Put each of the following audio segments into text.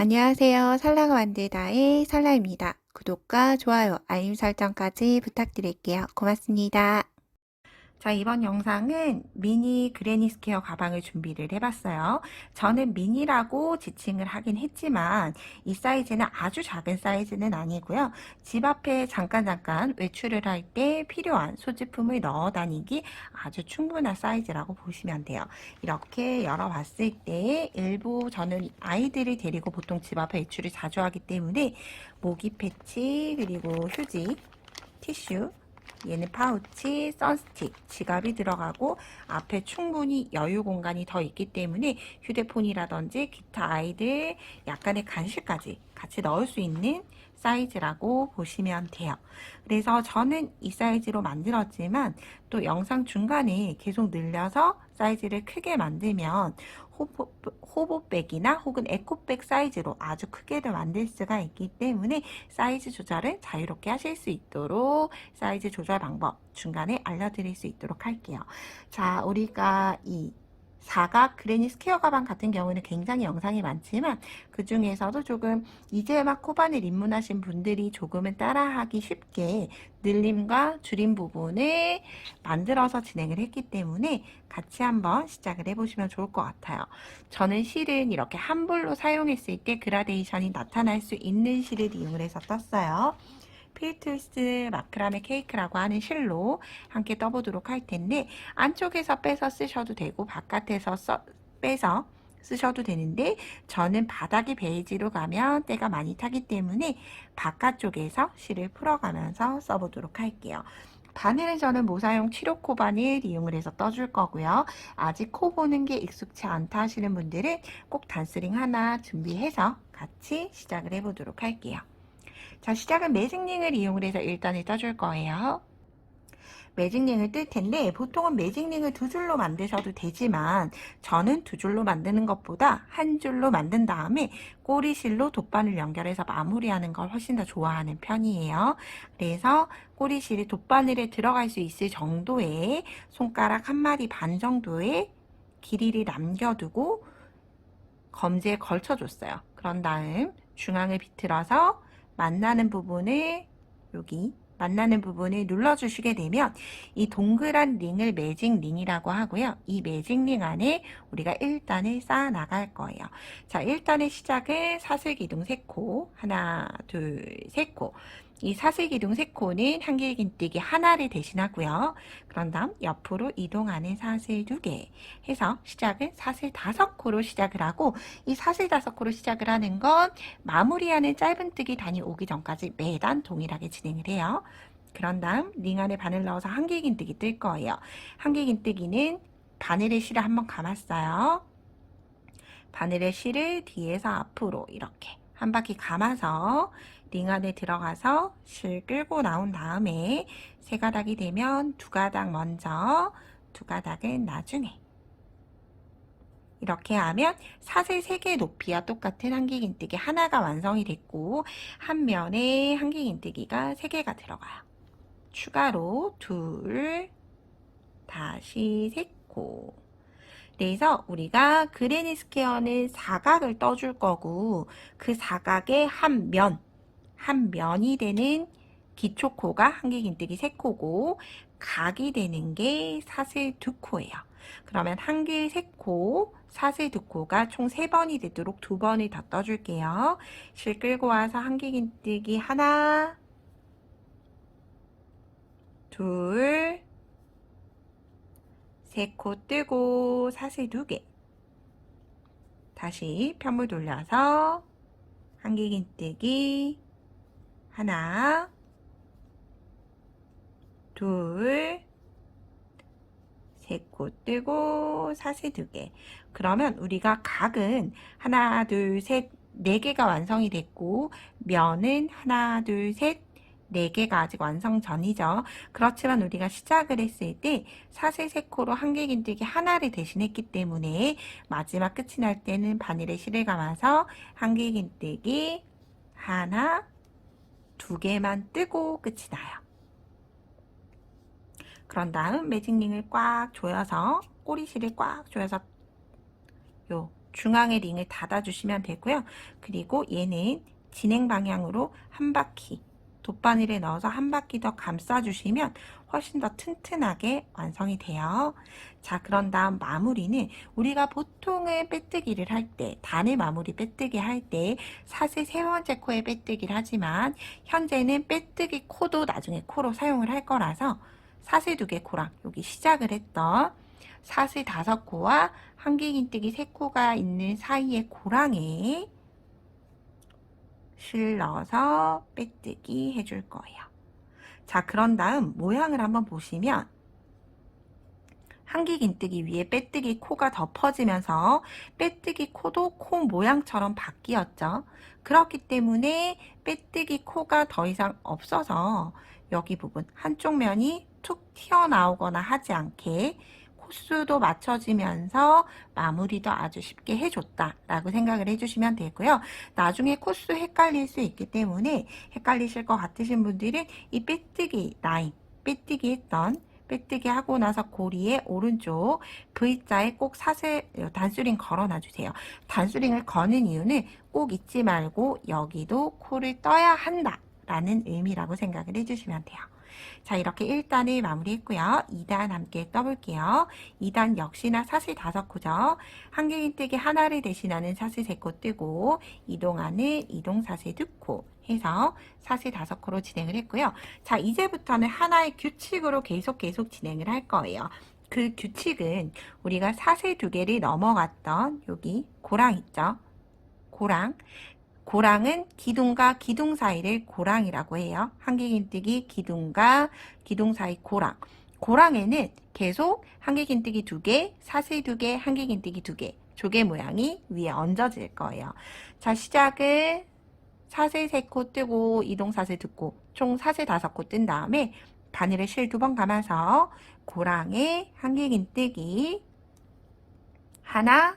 안녕하세요. 살라가 만들다의 살라입니다. 구독과 좋아요, 알림 설정까지 부탁드릴게요. 고맙습니다. 자, 이번 영상은 미니 그레니 스퀘어 가방을 준비를 해봤어요. 저는 미니라고 지칭을 하긴 했지만 이 사이즈는 아주 작은 사이즈는 아니고요. 집 앞에 잠깐 외출을 할 때 필요한 소지품을 넣어 다니기 아주 충분한 사이즈라고 보시면 돼요. 이렇게 열어봤을 때 일부 저는 아이들을 데리고 보통 집 앞에 외출을 자주 하기 때문에 모기 패치 그리고 휴지, 티슈, 얘는 파우치, 선스틱, 지갑이 들어가고 앞에 충분히 여유 공간이 더 있기 때문에 휴대폰이라든지 기타 아이들 약간의 간식까지 같이 넣을 수 있는 사이즈라고 보시면 돼요. 그래서 저는 이 사이즈로 만들었지만 또 영상 중간에 계속 늘려서 사이즈를 크게 만들면 호보백이나 혹은 에코백 사이즈로 아주 크게도 만들 수가 있기 때문에 사이즈 조절을 자유롭게 하실 수 있도록 사이즈 조절 방법 중간에 알려드릴 수 있도록 할게요. 자, 우리가 이 사각 그레니 스퀘어 가방 같은 경우는 굉장히 영상이 많지만 그 중에서도 조금 이제 막 코바늘 입문하신 분들이 조금은 따라하기 쉽게 늘림과 줄임 부분을 만들어서 진행을 했기 때문에 같이 한번 시작을 해보시면 좋을 것 같아요. 저는 실은 이렇게 한 볼로 사용했을 때 그라데이션이 나타날 수 있는 실을 이용을 해서 떴어요. 필트스 마크라메 케이크라고 하는 실로 함께 떠보도록 할 텐데 안쪽에서 빼서 쓰셔도 되고 바깥에서 빼서 쓰셔도 되는데 저는 바닥이 베이지로 가면 때가 많이 타기 때문에 바깥쪽에서 실을 풀어가면서 써보도록 할게요. 바늘은 저는 모사용 치료코 바늘 이용을 해서 떠줄 거고요. 아직 코 보는 게 익숙치 않다 하시는 분들은 꼭 단스링 하나 준비해서 같이 시작을 해보도록 할게요. 자, 시작은 매직링을 이용을 해서 1단을 떠줄 거예요. 매직링을 뜰 텐데 보통은 매직링을 두 줄로 만드셔도 되지만 저는 두 줄로 만드는 것보다 한 줄로 만든 다음에 꼬리실로 돗바늘 연결해서 마무리하는 걸 훨씬 더 좋아하는 편이에요. 그래서 꼬리실이 돗바늘에 들어갈 수 있을 정도의 손가락 한 마디 반 정도의 길이를 남겨두고 검지에 걸쳐줬어요. 그런 다음 중앙을 비틀어서 만나는 부분을 여기 만나는 부분을 눌러주시게 되면 이 동그란 링을 매직 링이라고 하고요. 이 매직 링 안에 우리가 1단을 쌓아 나갈 거예요. 자, 1단의 시작은 사슬기둥 3코 하나 둘 3코 이 사슬기둥 3코는 한길긴뜨기 하나를 대신하고요. 그런 다음 옆으로 이동하는 사슬 2개 해서 시작은 사슬 5코로 시작을 하고 이 사슬 5코로 시작을 하는 건 마무리하는 짧은뜨기 단이 오기 전까지 매단 동일하게 진행을 해요. 그런 다음 링 안에 바늘 넣어서 한길긴뜨기 뜰 거예요. 한길긴뜨기는 바늘의 실을 한번 감았어요. 바늘의 실을 뒤에서 앞으로 이렇게 한 바퀴 감아서 링 안에 들어가서 실 끌고 나온 다음에 세 가닥이 되면 두 가닥 먼저, 두 가닥은 나중에 이렇게 하면 사슬 3개 높이와 똑같은 한길긴뜨기 하나가 완성이 됐고 한 면에 한길긴뜨기가 3개가 들어가요. 추가로 둘, 다시 3코. 그래서 우리가 그레니 스퀘어는 사각을 떠줄 거고 그 사각의 한 면이 되는 기초코가 한길긴뜨기 3코고 각이 되는 게 사슬 2코예요. 그러면 한길 3코, 사슬 2코가 총 3번이 되도록 2번을 더 떠줄게요. 실 끌고 와서 한길긴뜨기 하나, 둘, 3코 뜨고 사슬 2개. 다시 편물 돌려서 한길긴뜨기 하나, 둘, 3코 뜨고 사슬 2개. 그러면 우리가 각은 하나, 둘, 셋, 4개가 완성이 됐고 면은 하나, 둘, 셋, 4개가 아직 완성 전이죠. 그렇지만 우리가 시작을 했을 때 사슬 3코로 한길긴뜨기 하나를 대신했기 때문에 마지막 끝이 날 때는 바늘에 실을 감아서 한길긴뜨기 하나, 2개만 뜨고 끝이 나요. 그런 다음 매직링을 꽉 조여서 꼬리실을 꽉 조여서 요 중앙에 링을 닫아주시면 되고요. 그리고 얘는 진행 방향으로 한 바퀴, 돗바늘에 넣어서 한 바퀴 더 감싸주시면 훨씬 더 튼튼하게 완성이 돼요. 자, 그런 다음 마무리는 우리가 보통은 빼뜨기를 할 때, 단의 마무리 빼뜨기 할 때 사슬 세 번째 코에 빼뜨기를 하지만 현재는 빼뜨기 코도 나중에 코로 사용을 할 거라서 사슬 2개 코랑 여기 시작을 했던 사슬 5코와 한길긴뜨기 3코가 있는 사이의 고랑에 실 넣어서 빼뜨기 해줄 거예요. 자, 그런 다음 모양을 한번 보시면 한길긴뜨기 위에 빼뜨기 코가 덮어지면서 빼뜨기 코도 코 모양처럼 바뀌었죠. 그렇기 때문에 빼뜨기 코가 더 이상 없어서 여기 부분 한쪽 면이 툭 튀어나오거나 하지 않게 코수도 맞춰지면서 마무리도 아주 쉽게 해줬다라고 생각을 해주시면 되고요. 나중에 코수 헷갈릴 수 있기 때문에 헷갈리실 것 같으신 분들은 이 빼뜨기 라인, 빼뜨기 했던 빼뜨기 하고 나서 고리의 오른쪽 V자에 꼭 사슬 단수링 걸어놔 주세요. 단수링을 거는 이유는 꼭 잊지 말고 여기도 코를 떠야 한다 라는 의미라고 생각을 해주시면 돼요. 자, 이렇게 1단을 마무리했고요. 2단 함께 떠볼게요. 2단 역시나 사슬 5코죠. 한길긴뜨기 하나를 대신하는 사슬 3코 뜨고 이동하는 이동 사슬 2코 해서 사슬 5코로 진행을 했고요. 자, 이제부터는 하나의 규칙으로 계속 진행을 할 거예요. 그 규칙은 우리가 사슬 2개를 넘어갔던 여기 고랑 있죠? 고랑은 기둥과 기둥 사이를 고랑이라고 해요. 한길긴뜨기 기둥과 기둥 사이 고랑. 고랑에는 계속 한길긴뜨기 2개, 사슬 2개, 한길긴뜨기 2개, 조개 모양이 위에 얹어질 거예요. 자, 시작을 사슬 3코 뜨고 이동 사슬 2코, 총 사슬 5코 뜬 다음에 바늘에 실 2번 감아서 고랑에 한길긴뜨기 하나,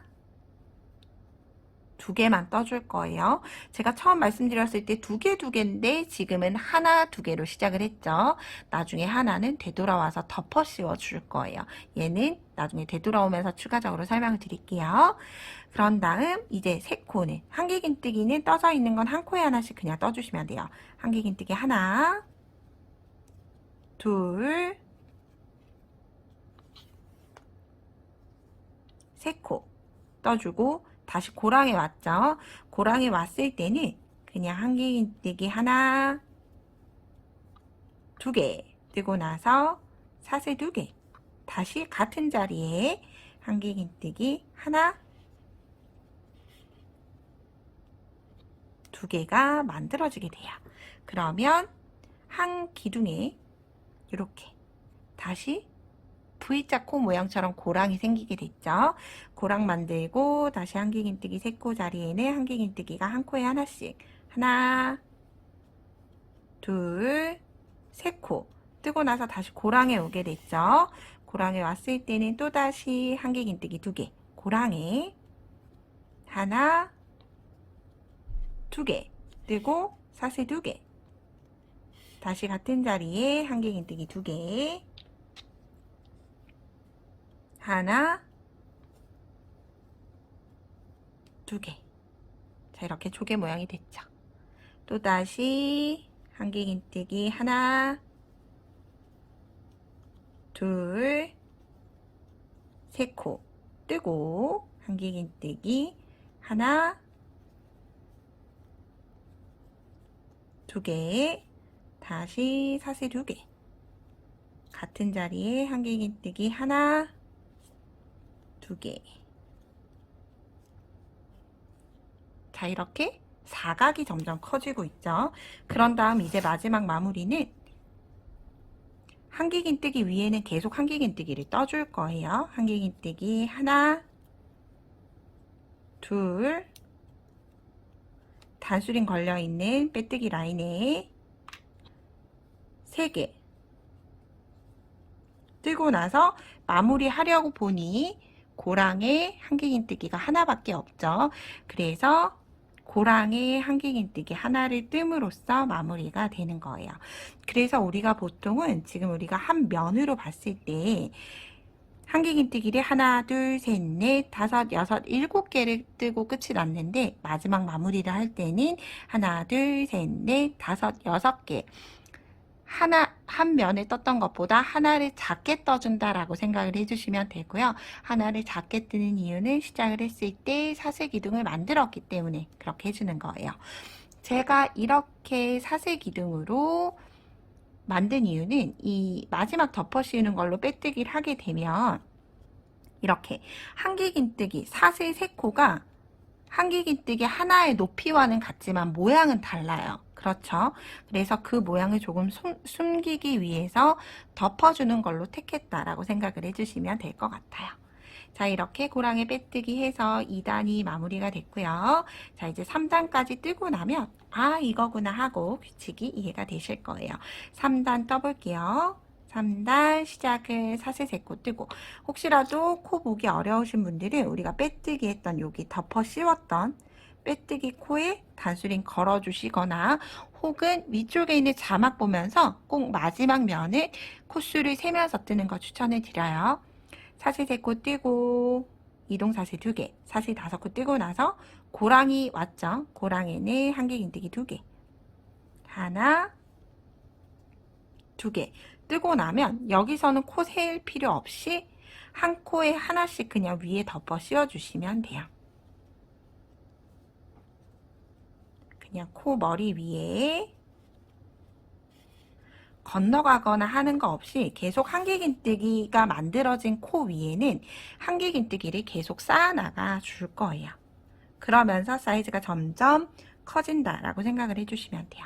2개만 떠줄 거예요. 제가 처음 말씀드렸을 때 2개인데 지금은 하나, 2개로 시작을 했죠. 나중에 하나는 되돌아와서 덮어 씌워 줄 거예요. 얘는 나중에 되돌아오면서 추가적으로 설명을 드릴게요. 그런 다음 이제 3코는 한길긴뜨기는 떠져 있는 건 한 코에 하나씩 그냥 떠주시면 돼요. 한길긴뜨기 하나, 둘, 3코 떠주고 다시 고랑에 왔죠. 고랑에 왔을 때는 그냥 한길긴뜨기 하나, 2개 뜨고 나서 사슬 2개 다시 같은 자리에 한길긴뜨기 하나, 2개가 만들어지게 돼요. 그러면 한 기둥에 이렇게 다시 V자 코 모양처럼 고랑이 생기게 됐죠. 고랑 만들고 다시 한길긴뜨기 3코 자리에는 한길긴뜨기가 한 코에 하나씩 하나, 둘, 3코 뜨고 나서 다시 고랑에 오게 됐죠. 고랑에 왔을 때는 또다시 한길긴뜨기 2개 고랑에 하나, 2개 뜨고 사슬 2개 다시 같은 자리에 한길긴뜨기 2개 하나, 2개. 자, 이렇게 조개 모양이 됐죠. 또다시 한길긴뜨기 하나, 둘, 3코 뜨고 한길긴뜨기 하나, 2개 다시 사슬 2개 같은 자리에 한길긴뜨기 하나, 2개. 자, 이렇게 사각이 점점 커지고 있죠. 그런 다음 이제 마지막 마무리는 한길긴뜨기 위에는 계속 한길긴뜨기를 떠줄 거예요. 한길긴뜨기 하나, 둘, 단수링 걸려있는 빼뜨기 라인에 3개 뜨고 나서 마무리 하려고 보니 고랑에 한길긴뜨기가 하나밖에 없죠. 그래서 고랑에 한길긴뜨기 하나를 뜸으로써 마무리가 되는 거예요. 그래서 우리가 보통은 지금 우리가 한 면으로 봤을 때 한길긴뜨기를 하나, 둘, 셋, 넷, 다섯, 여섯, 일곱 개를 뜨고 끝이 났는데 마지막 마무리를 할 때는 하나, 둘, 셋, 넷, 다섯, 여섯 개. 한 면에 떴던 것보다 하나를 작게 떠준다라고 생각을 해주시면 되고요. 하나를 작게 뜨는 이유는 시작을 했을 때 사슬 기둥을 만들었기 때문에 그렇게 해주는 거예요. 제가 이렇게 사슬 기둥으로 만든 이유는 이 마지막 덮어 씌우는 걸로 빼뜨기를 하게 되면 이렇게 한길긴뜨기 사슬 3코가 한길긴뜨기 하나의 높이와는 같지만 모양은 달라요. 그렇죠? 그래서 그 모양을 조금 숨기기 위해서 덮어주는 걸로 택했다라고 생각을 해주시면 될 것 같아요. 자, 이렇게 고랑에 빼뜨기 해서 2단이 마무리가 됐고요. 자, 이제 3단까지 뜨고 나면 아, 이거구나 하고 규칙이 이해가 되실 거예요. 3단 떠볼게요. 3단 시작을 사슬 3코 뜨고 혹시라도 코 보기 어려우신 분들은 우리가 빼뜨기 했던 여기 덮어 씌웠던 빼뜨기 코에 단수링 걸어주시거나 혹은 위쪽에 있는 자막 보면서 꼭 마지막 면을 코수를 세면서 뜨는 거 추천을 드려요. 사슬 3코 뜨고 이동사슬 2개, 사슬 5코 뜨고 나서 고랑이 왔죠. 고랑에는 한길긴뜨기 2개, 하나, 2개 뜨고 나면 여기서는 코 세일 필요 없이 한 코에 하나씩 그냥 위에 덮어 씌워주시면 돼요. 그냥 코 머리 위에 건너가거나 하는 거 없이 계속 한길긴뜨기가 만들어진 코 위에는 한길긴뜨기를 계속 쌓아나가 줄 거예요. 그러면서 사이즈가 점점 커진다라고 생각을 해주시면 돼요.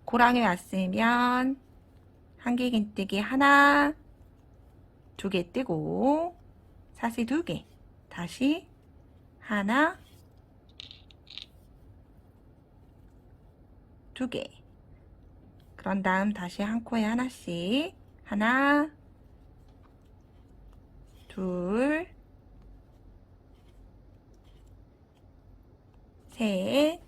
고랑에 왔으면 한길긴뜨기 하나, 2개 뜨고 사슬 2개, 다시 하나, 2개. 그런 다음 다시 한 코에 하나씩 하나, 둘, 셋,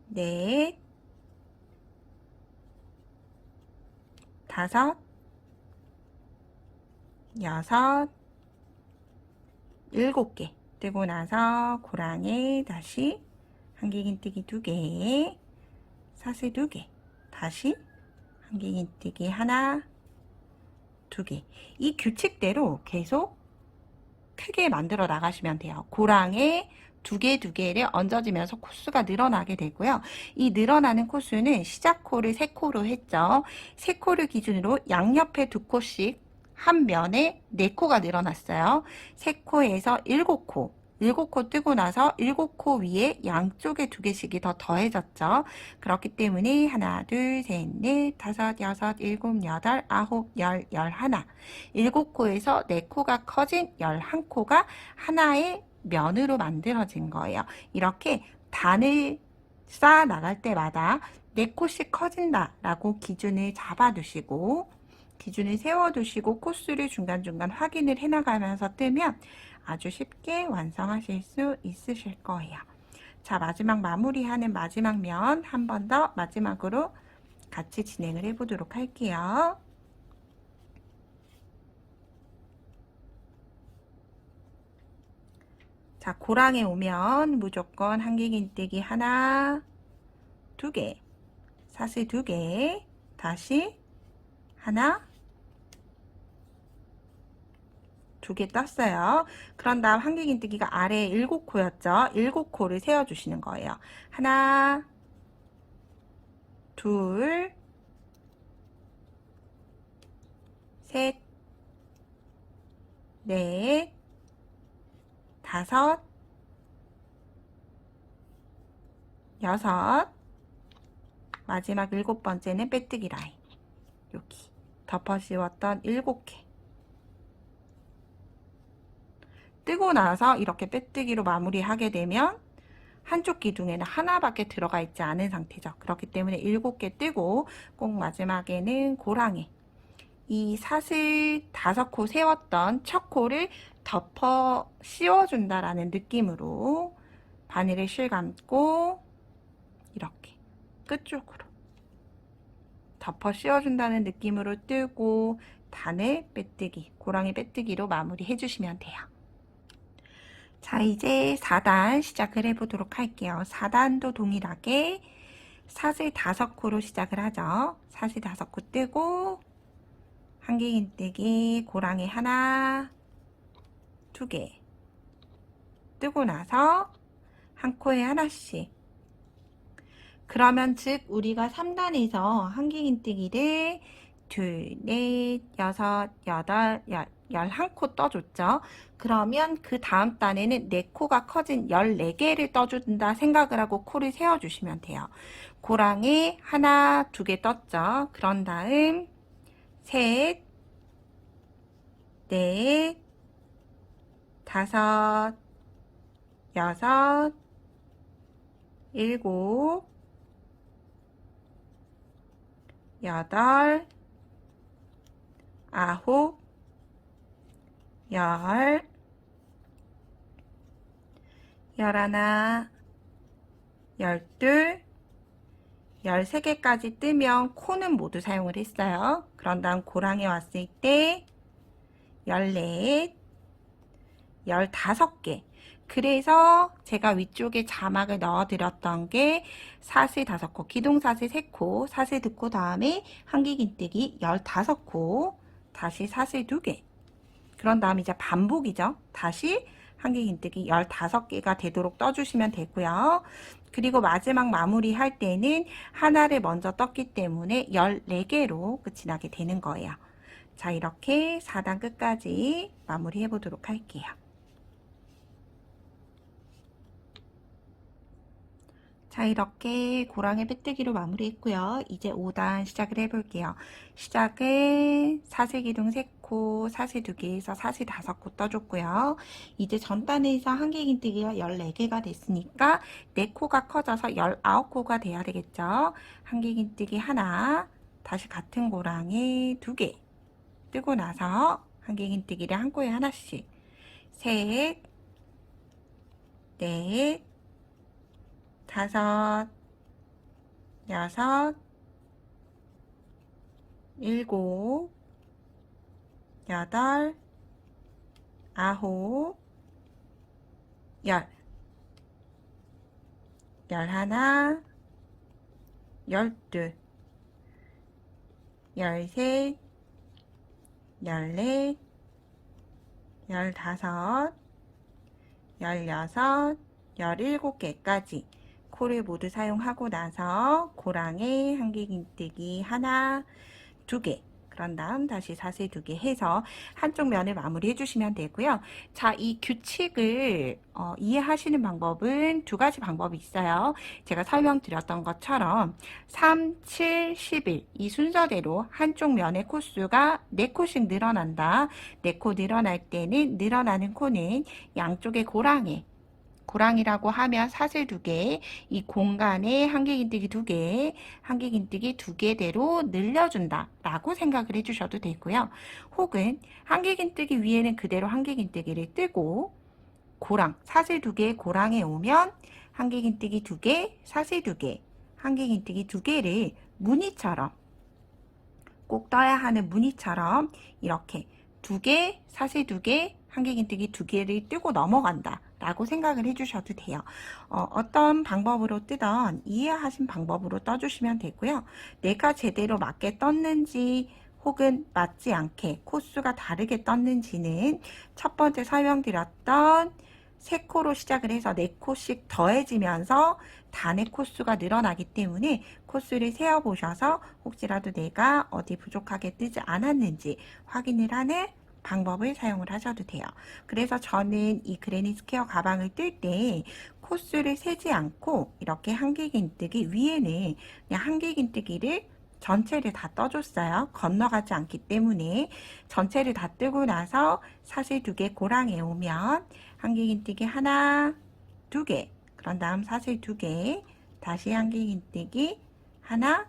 넷, 다섯, 여섯, 7개 뜨고 나서 고랑에 다시 한길긴뜨기 2개, 사슬 2개, 다시 한길긴뜨기 하나, 2개. 이 규칙대로 계속 크게 만들어 나가시면 돼요. 고랑에 2개를 얹어지면서 코수가 늘어나게 되고요. 이 늘어나는 코수는 시작 코를 3코로 했죠. 3코를 기준으로 양옆에 2코씩 한 면에 4코가 늘어났어요. 3코에서 7코. 7코 뜨고 나서 7코 위에 양쪽에 2개씩이 더 더해졌죠. 그렇기 때문에 하나, 둘, 셋, 넷, 다섯, 여섯, 일곱, 여덟, 아홉, 열, 11. 7코에서 4코가 커진 11코가 하나의 면으로 만들어진 거예요. 이렇게 단을 쌓아 나갈 때마다 4코씩 커진다라고 기준을 잡아두시고 기준을 세워두시고 코수를 중간중간 확인을 해나가면서 뜨면 아주 쉽게 완성하실 수 있으실 거예요. 자, 마지막 마무리하는 마지막 면 한 번 더 마지막으로 같이 진행을 해보도록 할게요. 자, 고랑에 오면 무조건 한길긴뜨기 하나, 2개, 사슬 2개, 다시 하나, 2개 떴어요. 그런 다음 한길긴뜨기가 아래에 7코였죠. 7코를 세워주시는 거예요. 하나, 둘, 셋, 넷, 다섯, 여섯, 마지막 7번째는 빼뜨기 라인. 여기 덮어 씌웠던 7개. 뜨고 나서 이렇게 빼뜨기로 마무리하게 되면 한쪽 기둥에는 하나밖에 들어가 있지 않은 상태죠. 그렇기 때문에 7개 뜨고 꼭 마지막에는 고랑에 이 사슬 5코 세웠던 첫 코를 덮어 씌워준다라는 느낌으로 바늘을 실감고 이렇게 끝쪽으로 덮어 씌워준다는 느낌으로 뜨고 단을 빼뜨기, 고랑이 빼뜨기로 마무리 해주시면 돼요. 자, 이제 4단 시작을 해보도록 할게요. 4단도 동일하게 사슬 5코로 시작을 하죠. 사슬 5코 뜨고 한길긴뜨기, 고랑이 하나, 2개 뜨고 나서 한 코에 하나씩. 그러면 즉 우리가 3단에서 한길긴뜨기를 둘, 넷, 여섯, 여덟, 11코 떠줬죠. 그러면 그 다음 단에는 4코가 커진 14개를 떠준다 생각을 하고 코를 세워주시면 돼요. 고랑이 하나, 2개 떴죠. 그런 다음 셋, 넷, 다섯, 여섯, 일곱, 여덟, 아홉, 열, 열하나, 열둘, 13개까지 뜨면 코는 모두 사용을 했어요. 그런 다음 고랑에 왔을 때 14, 15개. 그래서 제가 위쪽에 자막을 넣어드렸던 게 사슬 5코, 기둥사슬 3코, 사슬 듣고 다음에 한길긴뜨기 15코, 다시 사슬 2개. 그런 다음 이제 반복이죠. 다시 한길긴뜨기 15개가 되도록 떠주시면 되고요. 그리고 마지막 마무리 할 때는 하나를 먼저 떴기 때문에 14개로 끝이 나게 되는 거예요. 자, 이렇게 4단 끝까지 마무리 해보도록 할게요. 자, 이렇게 고랑의 빼뜨기로 마무리했고요. 이제 5단 시작을 해볼게요. 시작은 사슬기둥 3코, 사슬 2개에서 사슬 5코 떠줬고요. 이제 전단에서 한길긴뜨기가 14개가 됐으니까 4코가 커져서 19코가 돼야 되겠죠. 한길긴뜨기 하나, 다시 같은 고랑에 2개 뜨고 나서 한길긴뜨기를 한 코에 하나씩, 셋, 넷, 다섯, 여섯, 일곱, 여덟, 아홉, 열, 열하나, 열둘, 열셋, 열넷, 열다섯, 열여섯, 17개까지 코를 모두 사용하고 나서 고랑에 한길긴뜨기 하나, 2개, 그런 다음 다시 사슬 2개 해서 한쪽 면을 마무리 해주시면 되고요. 자, 이 규칙을 이해하시는 방법은 2가지 방법이 있어요. 제가 설명드렸던 것처럼 3, 7, 11 이 순서대로 한쪽 면의 코수가 4코씩 늘어난다. 4코 늘어날 때는 늘어나는 코는 양쪽의 고랑이라고 하면 사슬 2개, 이 공간에 한길긴뜨기 2개, 한길긴뜨기 2개대로 늘려준다 라고 생각을 해주셔도 되고요. 혹은 한길긴뜨기 위에는 그대로 한길긴뜨기를 뜨고 고랑, 사슬 2개 고랑에 오면 한길긴뜨기 2개, 사슬 2개, 한길긴뜨기 2개를 무늬처럼 꼭 떠야 하는 무늬처럼 이렇게 2개, 사슬 2개, 한길긴뜨기 2개를 뜨고 넘어간다 라고 생각을 해주셔도 돼요. 어떤 방법으로 뜨던 이해하신 방법으로 떠주시면 되고요. 내가 제대로 맞게 떴는지 혹은 맞지 않게 코수가 다르게 떴는지는 첫 번째 설명드렸던 3코로 시작을 해서 4코씩 더해지면서 단의 코수가 늘어나기 때문에 코수를 세어보셔서 혹시라도 내가 어디 부족하게 뜨지 않았는지 확인을 하는 방법을 사용을 하셔도 돼요. 그래서 저는 이 그레니 스퀘어 가방을 뜰 때 코수를 세지 않고 이렇게 한길긴뜨기 위에는 그냥 한길긴뜨기를 전체를 다 떠줬어요. 건너가지 않기 때문에 전체를 다 뜨고 나서 사슬 2개 고랑에 오면 한길긴뜨기 하나, 2개, 그런 다음 사슬 2개, 다시 한길긴뜨기 하나,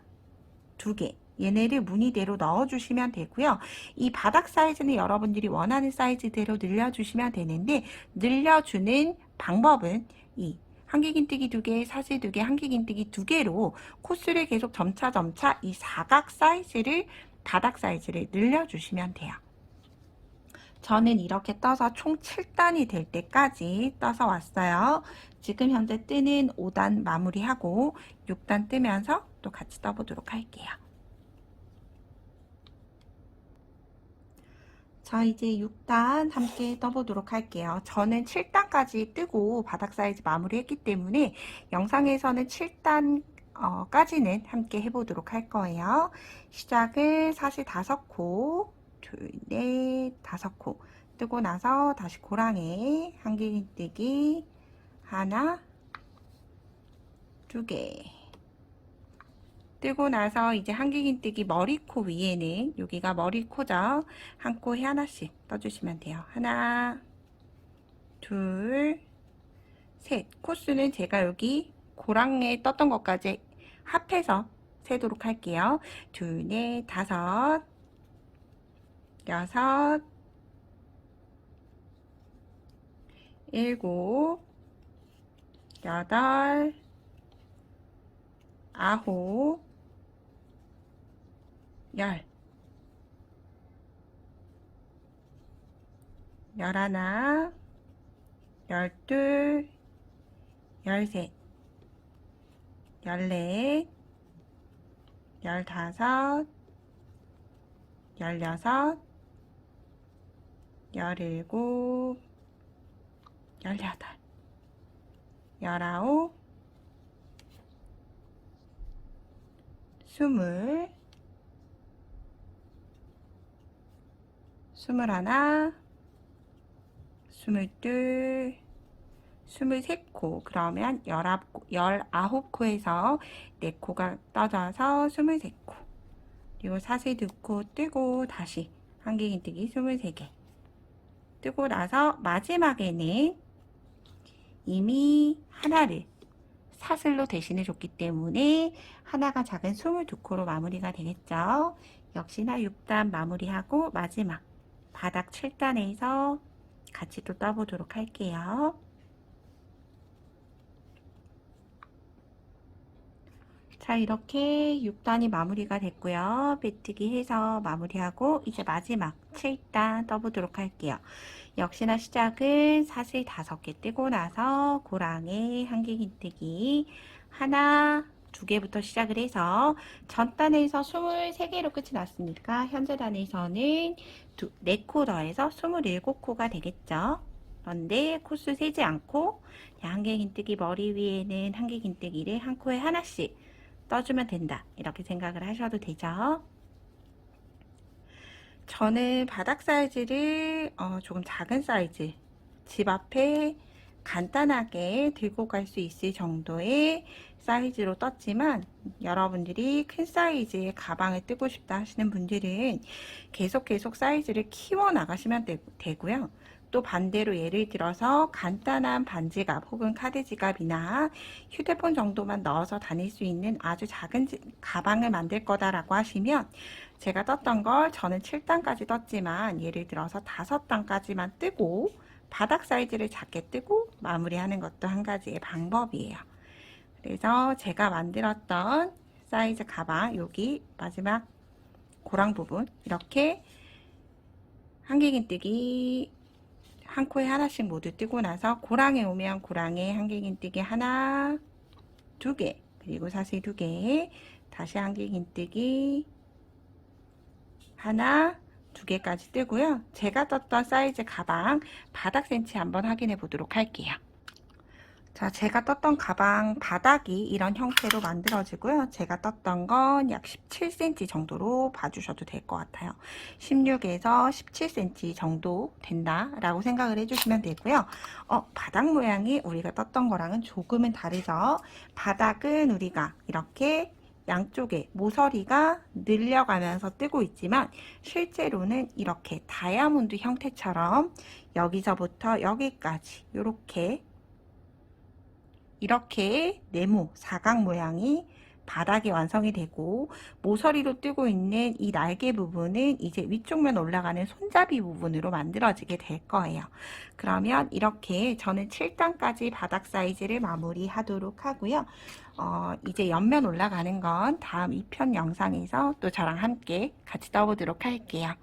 2개, 얘네를 무늬대로 넣어주시면 되고요. 이 바닥 사이즈는 여러분들이 원하는 사이즈대로 늘려주시면 되는데 늘려주는 방법은 이 한길긴뜨기 2개, 사슬 2개, 한길긴뜨기 2개로 코스를 계속 점차 이 사각 사이즈를, 바닥 사이즈를 늘려주시면 돼요. 저는 이렇게 떠서 총 7단이 될 때까지 떠서 왔어요. 지금 현재 뜨는 5단 마무리하고 6단 뜨면서 또 같이 떠보도록 할게요. 자, 이제 6단 함께 떠보도록 할게요. 저는 7단까지 뜨고 바닥 사이즈 마무리했기 때문에 영상에서는 7단 까지는 함께 해보도록 할 거예요. 시작을 사실 5코, 둘, 넷, 5코 뜨고 나서 다시 고랑에 한길긴뜨기 하나, 2개 뜨고 나서 이제 한길긴뜨기 머리코 위에는, 여기가 머리코죠. 한 코에 하나씩 떠주시면 돼요. 하나, 둘, 셋. 코스는 제가 여기 고랑에 떴던 것까지 합해서 세도록 할게요. 둘, 넷, 5, 6, 7, 8, 9, 10, 11, 12, 13, 14, 15, 16, 17, 18, 19, 20, 21, 22, 23코, 그러면 19코에서 4코가 떠져서 23코, 그리고 사슬 2코 뜨고 다시 한길긴뜨기 23개 뜨고 나서 마지막에는 이미 하나를 사슬로 대신해 줬기 때문에 하나가 작은 22코로 마무리가 되겠죠. 역시나 6단 마무리하고 마지막 바닥 7단에서 같이 또 떠보도록 할게요. 자, 이렇게 6단이 마무리가 됐고요. 빼뜨기 해서 마무리하고 이제 마지막 7단 떠보도록 할게요. 역시나 시작은 사슬 5개 뜨고 나서 고랑에 한길긴뜨기 하나, 2개부터 시작을 해서 전 단에서 23개로 끝이 났으니까 현재 단에서는 4코 더해서 27코가 되겠죠. 그런데 코스 세지 않고 한길긴뜨기 머리 위에는 한길긴뜨기를 한 코에 하나씩 떠주면 된다, 이렇게 생각을 하셔도 되죠. 저는 바닥 사이즈를 조금 작은 사이즈, 집 앞에 간단하게 들고 갈 수 있을 정도의 사이즈로 떴지만, 여러분들이 큰 사이즈의 가방을 뜨고 싶다 하시는 분들은 계속 사이즈를 키워 나가시면 되고요. 또 반대로 예를 들어서 간단한 반지갑 혹은 카드 지갑이나 휴대폰 정도만 넣어서 다닐 수 있는 아주 작은 가방을 만들 거다라고 하시면, 제가 떴던 걸 저는 7단까지 떴지만 예를 들어서 5단까지만 뜨고 바닥 사이즈를 작게 뜨고 마무리하는 것도 한 가지의 방법이에요. 그래서 제가 만들었던 사이즈 가방, 여기 마지막 고랑 부분 이렇게 한길긴뜨기 한 코에 하나씩 모두 뜨고 나서 고랑에 오면 고랑에 한길긴뜨기 하나, 2개, 그리고 사슬 2개, 다시 한길긴뜨기 하나, 2개까지 뜨고요. 제가 떴던 사이즈 가방 바닥 센치 한번 확인해 보도록 할게요. 자, 제가 떴던 가방 바닥이 이런 형태로 만들어지고요. 제가 떴던 건 약 17cm 정도로 봐주셔도 될 것 같아요. 16에서 17cm 정도 된다라고 생각을 해주시면 되고요. 바닥 모양이 우리가 떴던 거랑은 조금은 다르죠. 바닥은 우리가 이렇게 양쪽에 모서리가 늘려가면서 뜨고 있지만 실제로는 이렇게 다이아몬드 형태처럼 여기서부터 여기까지 이렇게 네모 사각 모양이 바닥이 완성이 되고, 모서리로 뜨고 있는 이 날개 부분은 이제 위쪽면 올라가는 손잡이 부분으로 만들어지게 될 거예요. 그러면 이렇게 저는 7단까지 바닥 사이즈를 마무리하도록 하고요. 이제 옆면 올라가는 건 다음 2편 영상에서 또 저랑 함께 같이 떠보도록 할게요.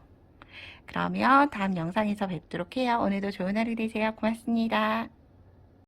그러면 다음 영상에서 뵙도록 해요. 오늘도 좋은 하루 되세요. 고맙습니다.